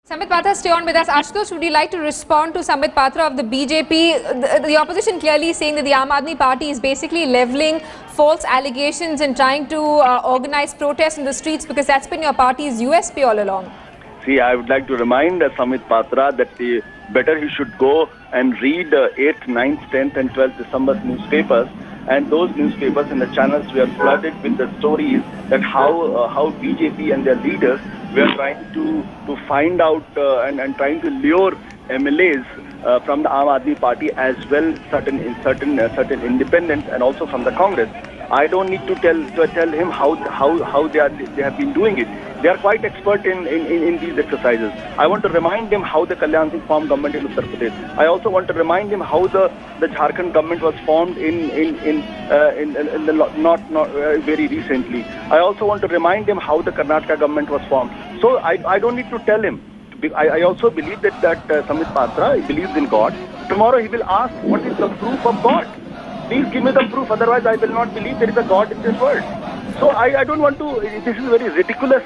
Samit Patra, stay on with us. Ashutosh, would you like to respond to Samit Patra of the BJP? The opposition clearly saying that the Aam Aadmi Party is basically levelling false allegations and trying to organize protests in the streets because that's been your party's USP all along. See, I would like to remind Samit Patra that better he should go and read 8th, 9th, 10th and 12th December's newspapers. And those newspapers and the channels were flooded with the stories that how BJP and their leaders were trying to find out and trying to lure MLAs from the Aam Aadmi Party as well, certain independents and also from the Congress. I don't need to tell him how they have been doing it. They are quite expert in these exercises. I want to remind him how the Kalyan Singh formed government in Uttar Pradesh. I also want to remind him how the Jharkhand government was formed in the not very recently. I also want to remind him how the Karnataka government was formed. So I don't need to tell him. I also believe that Samit Patra believes in God. Tomorrow he will ask, what is the proof of God? Please give me the proof, otherwise I will not believe there is a God in this world. So I don't want to, this is a very ridiculous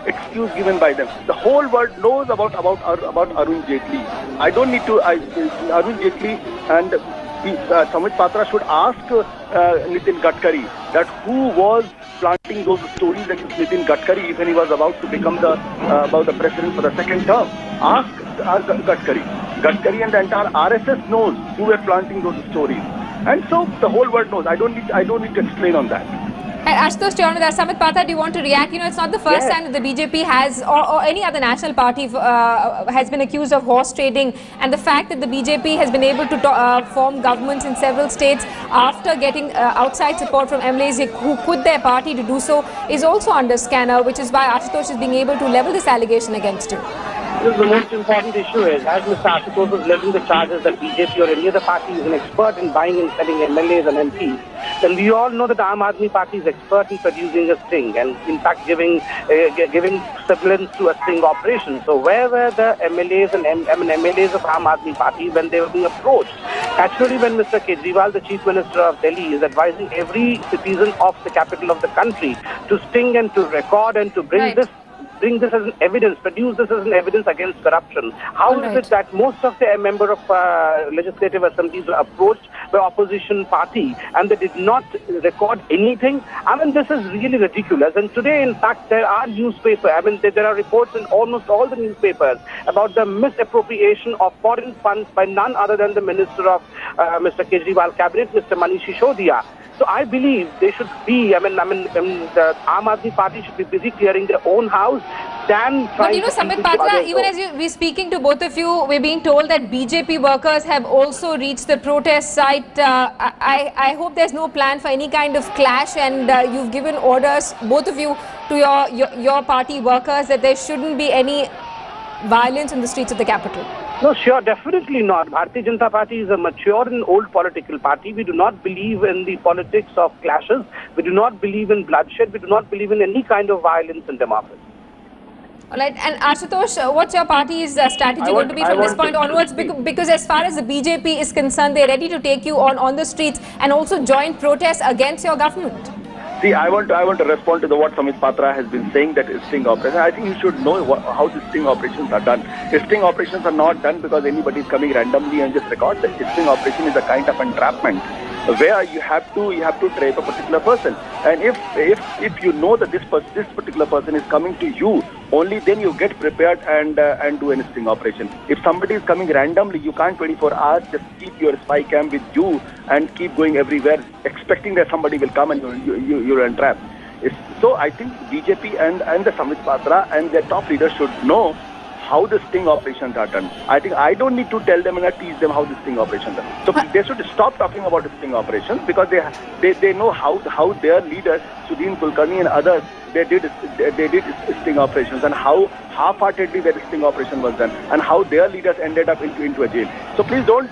excuse given by them. The whole world knows about Arun Jaitley. I don't need to, Arun Jaitley and Samit Patra should ask Nitin Gadkari that who was planting those stories against Nitin Gadkari when he was about to become the president for the second term. Ask Gadkari and the entire RSS knows who were planting those stories. And so the whole world knows. I don't need to explain on that. And Ashutosh, stay on with us. Samit Patra, do you want to react? You know, it's not the first time that the BJP has, or any other national party has been accused of horse trading. And the fact that the BJP has been able to form governments in several states after getting outside support from MLAs who put their party to do so is also under scanner, which is why Ashutosh is being able to level this allegation against you. The most important issue is, as Mr. Ashutosh was leveling the charges that BJP or any other party is an expert in buying and selling MLAs and MPs, then we all know that the Aam Aadmi Party is expert in producing a sting and in fact giving semblance to a sting operation. So where were the MLAs and MLAs of Aam Aadmi Party when they were being approached? Actually, when Mr. Kejriwal, the Chief Minister of Delhi, is advising every citizen of the capital of the country to sting and to record and to bring this as an evidence, produce this as an evidence against corruption. How is it that most of the member of legislative assemblies were approached by opposition party and they did not record anything? I mean, this is really ridiculous. And today, in fact, there are there are reports in almost all the newspapers about the misappropriation of foreign funds by none other than the Minister of Mr. Kejriwal Cabinet, Mr. Manish Sisodiya. So I believe they should be, the Aam Aadmi Party should be busy clearing their own house than trying But you know, Samit Patra, even as we're speaking to both of you, we're being told that BJP workers have also reached the protest site. I hope there's no plan for any kind of clash, and you've given orders, both of you, to your party workers that there shouldn't be any violence in the streets of the capital. No, sure, definitely not. Bharatiya Janata Party is a mature and old political party. We do not believe in the politics of clashes. We do not believe in bloodshed. We do not believe in any kind of violence in democracy. All right, and Ashutosh, what's your party's strategy going to be from this point onwards? Because as far as the BJP is concerned, they're ready to take you on the streets and also join protests against your government. See, I want to respond to what Samit Patra has been saying, that sting operation. I think you should know how the sting operations are done. The sting operations are not done because anybody is coming randomly and just record. The sting operation is a kind of entrapment where you have to trap a particular person, and if you know that this particular person is coming to you, only then you get prepared and do a sting operation. If somebody is coming randomly, you can't 24 hours just keep your spy cam with you and keep going everywhere expecting that somebody will come and you're entrapped. So I think BJP and the Samit Patra and their top leaders should know how the sting operations are done. I think I don't need to tell them and teach them how the sting operations are done. So they should stop talking about the sting operations because they know how their leaders, Sudhin Kulkarni and others, they did sting operations and how half-heartedly their sting operation was done and how their leaders ended up into a jail. So please don't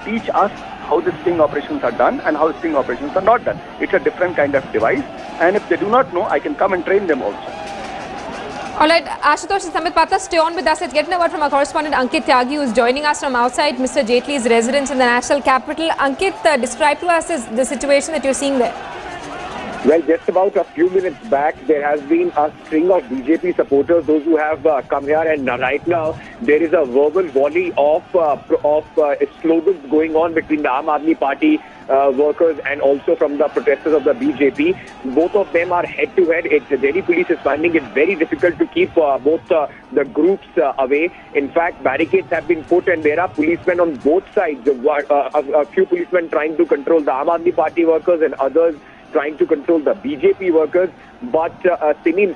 teach us how the sting operations are done and how sting operations are not done. It's a different kind of device, and if they do not know, I can come and train them also. All right, Ashutosh and Samit Patra, stay on with us. Let's get a word from our correspondent Ankit Tyagi, who is joining us from outside Mr. Jaitley's residence in the national capital. Ankit, describe to us the situation that you're seeing there. Well, just about a few minutes back, there has been a string of BJP supporters, those who have come here, and right now there is a verbal volley of slogans going on between the Aam Aadmi Party workers and also from the protesters of the BJP. Both of them are head-to-head. Delhi police is finding it very difficult to keep both the groups away. In fact, barricades have been put and there are policemen on both sides. A few policemen trying to control the Aam Aadmi Party workers and others trying to control the BJP workers, but Simi,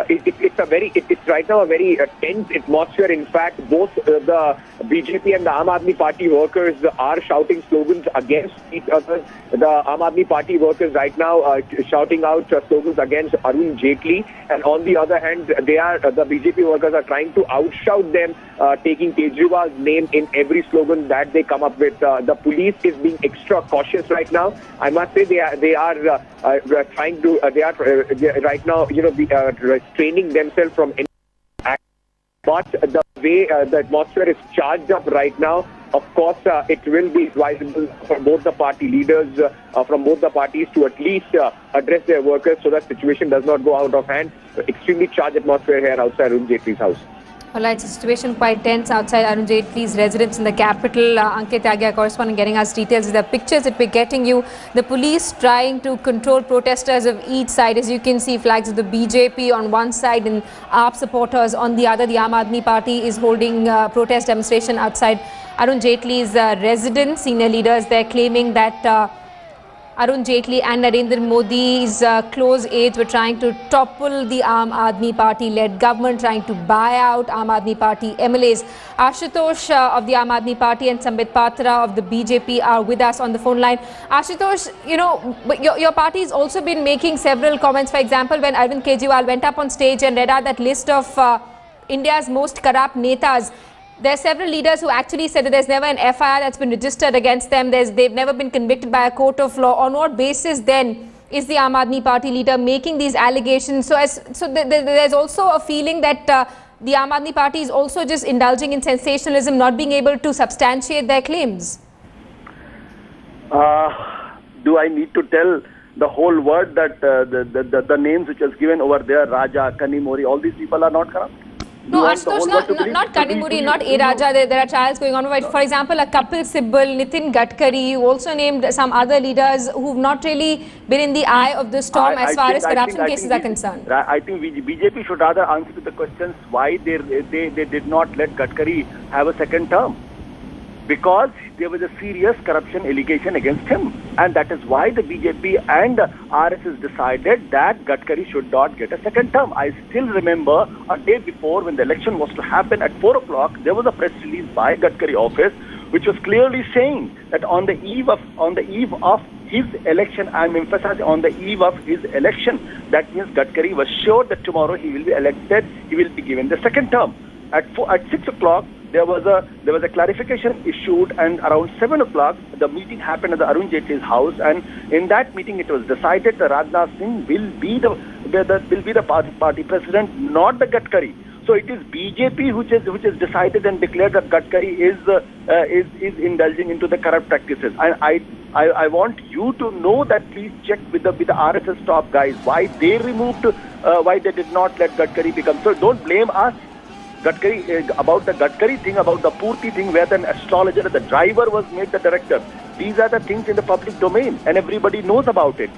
it's right now a very tense atmosphere. In fact, both the BJP and the Aam Aadmi Party workers are shouting slogans against each other. The Aam Aadmi Party workers right now shouting out slogans against Arun Jaitley, and on the other hand, the BJP workers are trying to outshout them, taking Kejriwal's name in every slogan that they come up with. The police is being extra cautious right now. I must say they are trying to right now restraining themselves from any act. But the way the atmosphere is charged up right now, of course, it will be advisable for both the party leaders from both the parties to at least address their workers so that situation does not go out of hand. Extremely charged atmosphere here outside Arun Jaitley's house. Well, it's a situation quite tense outside Arun Jaitley's residence in the capital. Ankit Agya, correspondent, getting us details. The pictures that we're getting you, the police trying to control protesters of each side. As you can see, flags of the BJP on one side and AAP supporters on the other. The Aam Aadmi Party is holding protest demonstration outside Arun Jaitley's residence. Senior leaders there claiming that Arun Jaitley and Narendra Modi's close aides were trying to topple the Aam Aadmi Party-led government, trying to buy out Aam Aadmi Party MLAs. Ashutosh of the Aam Aadmi Party and Sambit Patra of the BJP are with us on the phone line. Ashutosh, you know, your party has also been making several comments. For example, when Arvind Kejriwal went up on stage and read out that list of India's most corrupt netas, there are several leaders who actually said that there's never an FIR that's been registered against them. They've never been convicted by a court of law. On what basis then is the Aam Aadmi Party leader making these allegations? There's also a feeling that the Aam Aadmi Party is also just indulging in sensationalism, not being able to substantiate their claims. Do I need to tell the whole world that the names which was given over there, Raja, Kanimori, all these people are not corrupt? No, Ashutosh, not Kanimuri, not A. Raja. There are trials going on. For example, a Kapil Sibal, Nitin Gadkari, you also named some other leaders who've not really been in the eye of the storm as far as corruption cases are concerned. I think BJP should rather answer to the questions why they did not let Gadkari have a second term. Because there was a serious corruption allegation against him. And that is why the BJP and RSS decided that Gadkari should not get a second term. I still remember a day before when the election was to happen at 4 o'clock, there was a press release by Gadkari office which was clearly saying that on the eve of his election, I am emphasizing on the eve of his election, that means Gadkari was sure that tomorrow he will be elected, he will be given the second term. At 6 o'clock, there was a clarification issued, and around 7 o'clock, the meeting happened at the Arun Jaitley's house, and in that meeting, it was decided that Rajnath Singh will be the party president, not the Gadkari. So it is BJP which has decided and declared that Gadkari is indulging into the corrupt practices. And I want you to know that. Please check with the RSS top guys why they did not let Gadkari become. So don't blame us. Gadkari, about the Gadkari thing, about the Purti thing, where the astrologer, the driver was made the director. These are the things in the public domain and everybody knows about it.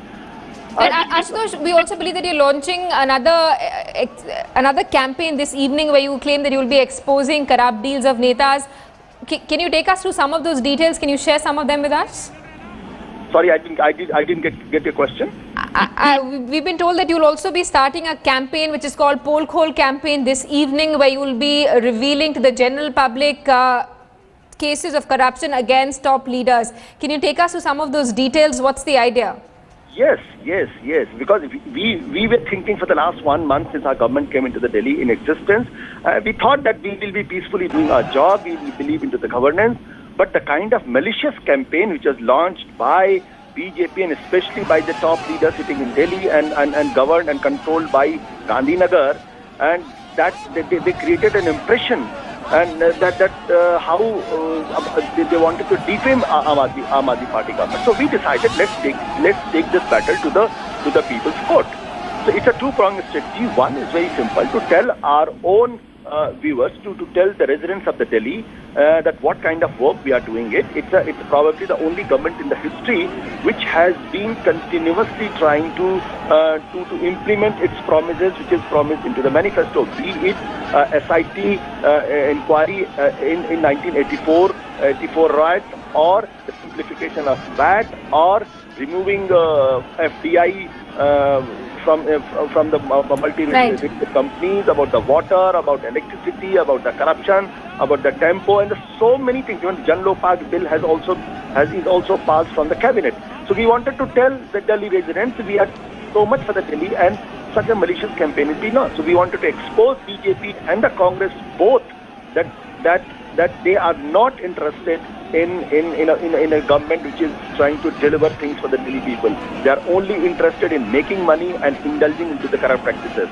And Ashutosh, we also believe that you're launching another campaign this evening where you claim that you will be exposing corrupt deals of netas. Can you take us through some of those details? Can you share some of them with us? Sorry, I didn't get your question. We've been told that you'll also be starting a campaign which is called Poll Khol campaign this evening, where you will be revealing to the general public cases of corruption against top leaders. Can you take us through some of those details? What's the idea? Yes. Because we were thinking for the last 1 month since our government came into the Delhi in existence, we thought that we will be peacefully doing our job. We believe into the governance. But the kind of malicious campaign which was launched by BJP and especially by the top leaders sitting in Delhi and governed and controlled by Gandhinagar, and that they created an impression and how they wanted to defame Aam Aadmi Party government. So we decided let's take this battle to the people's court. So it's a two-pronged strategy. One is very simple, to tell our own viewers, to tell the residents of the Delhi that what kind of work we are doing it. It's probably the only government in the history which has been continuously trying to implement its promises, which is promised into the manifesto, be it SIT inquiry in 1984 riots, or the simplification of VAT, or removing FDI from the multinational companies, about the water, about electricity, about the corruption, about the tempo, and so many things. Even Jan Lopak bill is also passed from the cabinet. So we wanted to tell the Delhi residents we had so much for the Delhi, and such a malicious campaign is not. So we wanted to expose BJP and the Congress both that they are not interested in a government which is trying to deliver things for the Delhi people. They are only interested in making money and indulging into the corrupt practices.